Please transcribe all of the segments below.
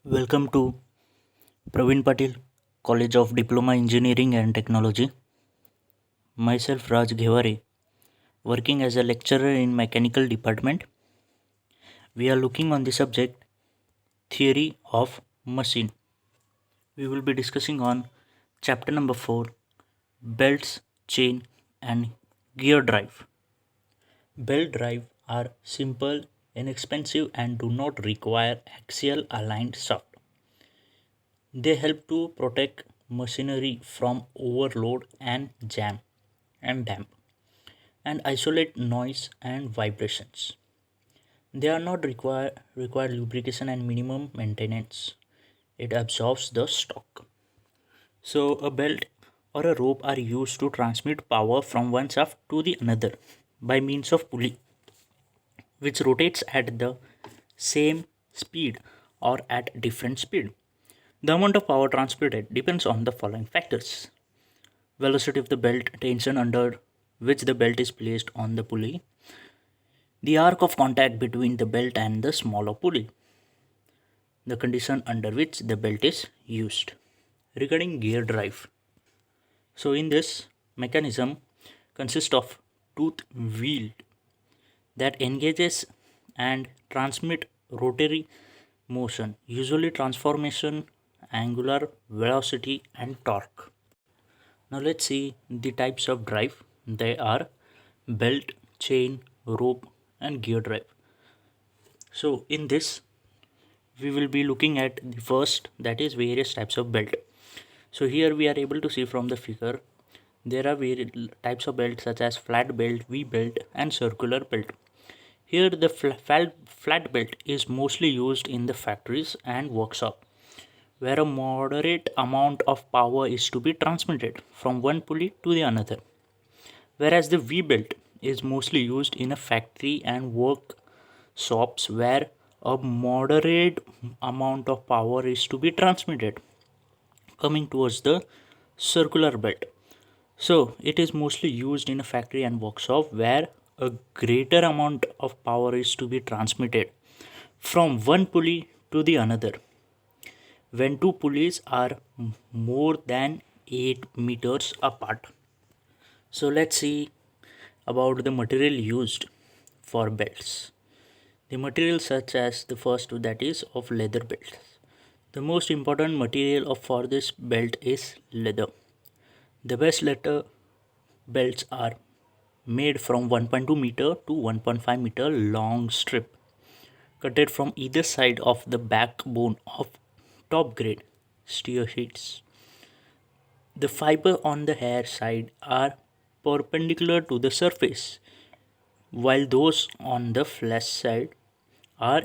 Welcome to Praveen Patil, College of Diploma Engineering and Technology. Myself Raj Gheware, working as a lecturer in Mechanical Department. We are looking on the subject Theory of Machine. We will be discussing on chapter number 4, Belts, Chain and Gear Drive. Belt drive are simple, inexpensive and do not require axial aligned shaft. They help to protect machinery from overload and jam and damp and isolate noise and vibrations. They are not require lubrication and minimum maintenance. It absorbs the stock. So a belt or a rope are used to transmit power from one shaft to the another by means of pulley which rotates at the same speed or at different speed. The amount of power transmitted depends on the following factors: velocity of the belt, tension under which the belt is placed on the pulley, the arc of contact between the belt and the smaller pulley, the condition under which the belt is used. Regarding gear drive, so in this mechanism consists of tooth wheel that engages and transmit rotary motion, usually transformation, angular velocity and torque. Now let's see the types of drive. They are belt, chain, rope and gear drive. So in this we will be looking at the first, that is various types of belt. So here we are able to see from the figure there are various types of belt such as flat belt, V belt and circular belt. Here the flat belt is mostly used in the factories and workshop where a moderate amount of power is to be transmitted from one pulley to the another, whereas the V belt is mostly used in a factory and workshops where a moderate amount of power is to be transmitted. Coming towards the circular belt, so it is mostly used in a factory and workshop where a greater amount of power is to be transmitted from one pulley to the another when two pulleys are more than 8 meters apart. So let's see about the material used for belts. The material such as the first, that is of leather belts. The most important material for this belt is leather. The best leather belts are made from 1.2 meter to 1.5 meter long strip cutted from either side of the backbone of top grade steer heads. The fiber on the hair side are perpendicular to the surface, while those on the flesh side are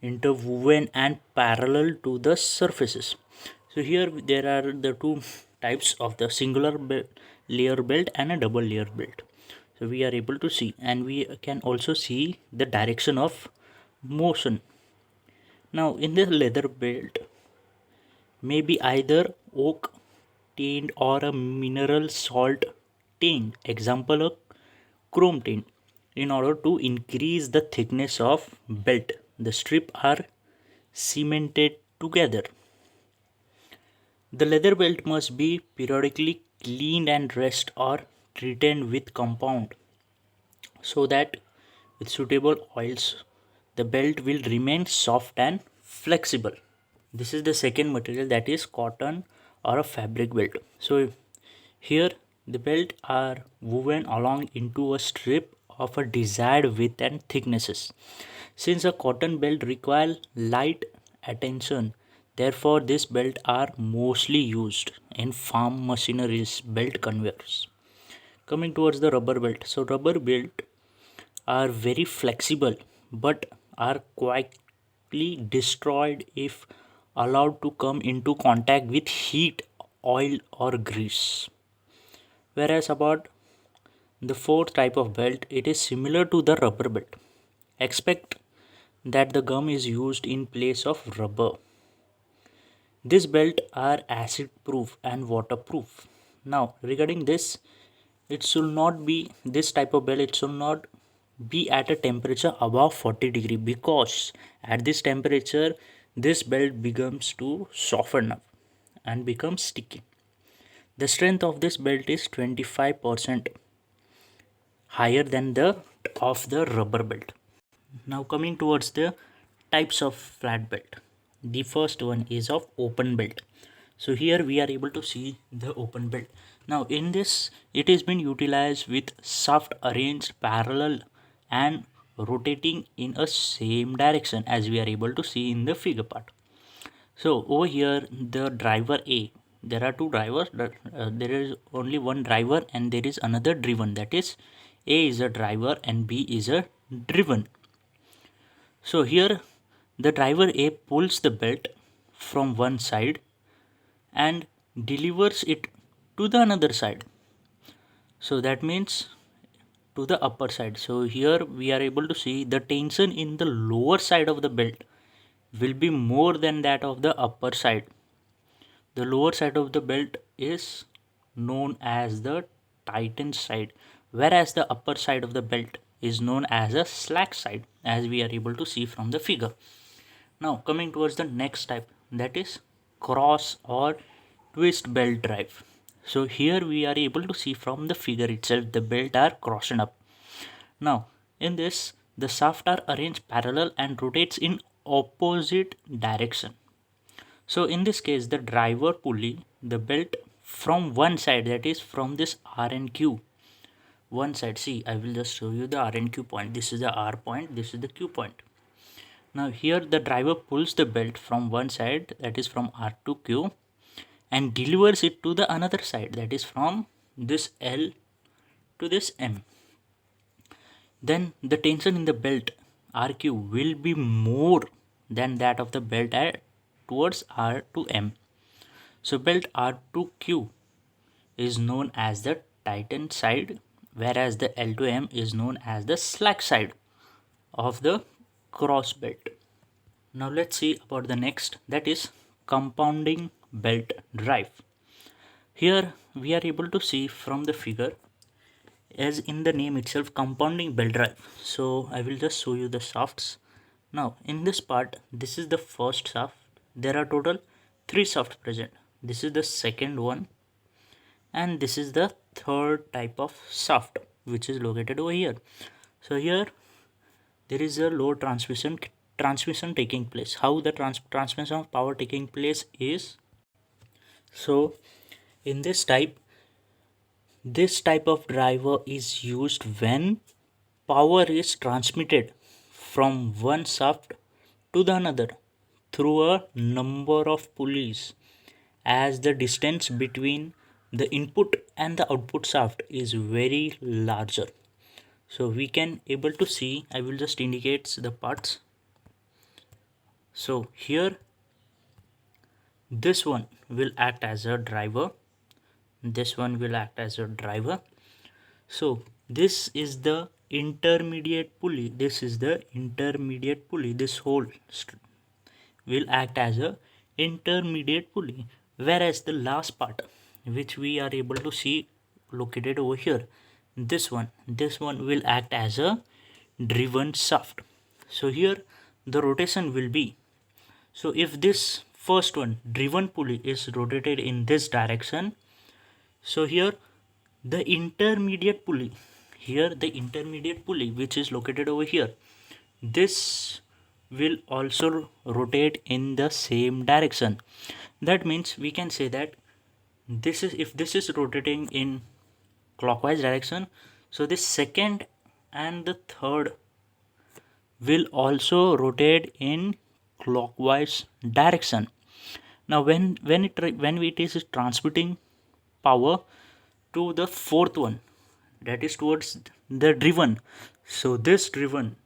interwoven and parallel to the surfaces. So here there are the two types of the singular layer belt and a double layer belt. So we are able to see, and we can also see the direction of motion. Now in the leather belt may be either oak tained or a mineral salt tained, example a chrome taint. In order to increase the thickness of belt, the strip are cemented together. The leather belt must be periodically cleaned and dressed or treated with compound so that with suitable oils the belt will remain soft and flexible. This is the second material, that is cotton or a fabric belt. So here the belt are woven along into a strip of a desired width and thicknesses. Since a cotton belt requires light attention, therefore this belt are mostly used in farm machineries belt conveyors. Coming towards the rubber belt, so rubber belt are very flexible but are quickly destroyed if allowed to come into contact with heat, oil or grease. Whereas about the fourth type of belt, it is similar to the rubber belt, except that the gum is used in place of rubber. This belt are acid proof and waterproof. Now regarding this, it should not be this type of belt, it should not be at a temperature above 40 degree, because at this temperature this belt begins to soften up and become sticky. The strength of this belt is 25% higher than the of the rubber belt. Now coming towards the types of flat belt. The first one is of open belt. So here we are able to see the open belt. Now in this it has been utilized with shaft arranged parallel and rotating in a same direction as we are able to see in the figure part. So over here the driver A, there are two drivers, there is only one driver and there is another driven, that is A is a driver and B is a driven. So here the driver A pulls the belt from one side and delivers it to the another side. So that means to the upper side. So here we are able to see the tension in the lower side of the belt will be more than that of the upper side. The lower side of the belt is known as the tightened side, whereas the upper side of the belt is known as a slack side, as we are able to see from the figure. Now coming towards the next type, that is cross or twist belt drive. So here we are able to see from the figure itself the belt are crossing up. Now in this the shaft are arranged parallel and rotates in opposite direction. So in this case the driver pulley the belt from one side, that is from this R and Q. One side, see I will just show you the R and Q point. This is the R point, this is the Q point. Now here the driver pulls the belt from one side, that is from R to Q, and delivers it to the another side, that is from this L to this M. Then the tension in the belt RQ will be more than that of the belt towards R to M. So belt R to Q is known as the tightened side, whereas the L to M is known as the slack side of the cross belt. Now let's see about the next, that is compounding belt drive. Here we are able to see from the figure, as in the name itself, compounding belt drive. So I will just show you the shafts. Now in this part, this is the first shaft. There are total 3 shafts present. This is the second one and this is the third type of shaft which is located over here. So here there is a load transmission taking place. How the transmission of power taking place is, so in this type of driver is used when power is transmitted from one shaft to the another through a number of pulleys, as the distance between the input and the output shaft is very larger. So we can able to see, I will just indicate the parts. So here this one will act as a driver, this one will act as a driver. So this is the intermediate pulley, this is the intermediate pulley, this whole will act as a intermediate pulley, whereas the last part which we are able to see located over here, this one will act as a driven shaft. So here the rotation will be, so if this first one driven pulley is rotated in this direction, so here the intermediate pulley, here the intermediate pulley which is located over here, this will also rotate in the same direction. That means we can say that this is, if this is rotating in clockwise direction, so this second and the third will also rotate in clockwise direction. Now when it is transmitting power to the fourth one, that is towards the driven, so this driven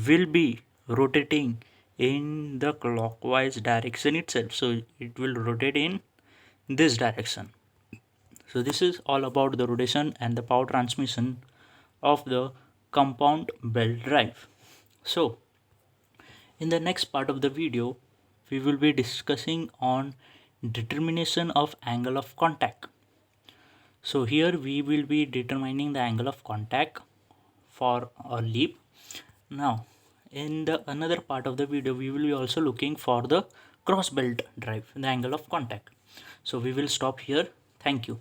will be rotating in the clockwise direction itself, so it will rotate in this direction. So this is all about the rotation and the power transmission of the compound belt drive. So in the next part of the video we will be discussing on determination of angle of contact. So here we will be determining the angle of contact for a leap. Now in the another part of the video we will be also looking for the cross belt drive, the angle of contact. So we will stop here. Thank you.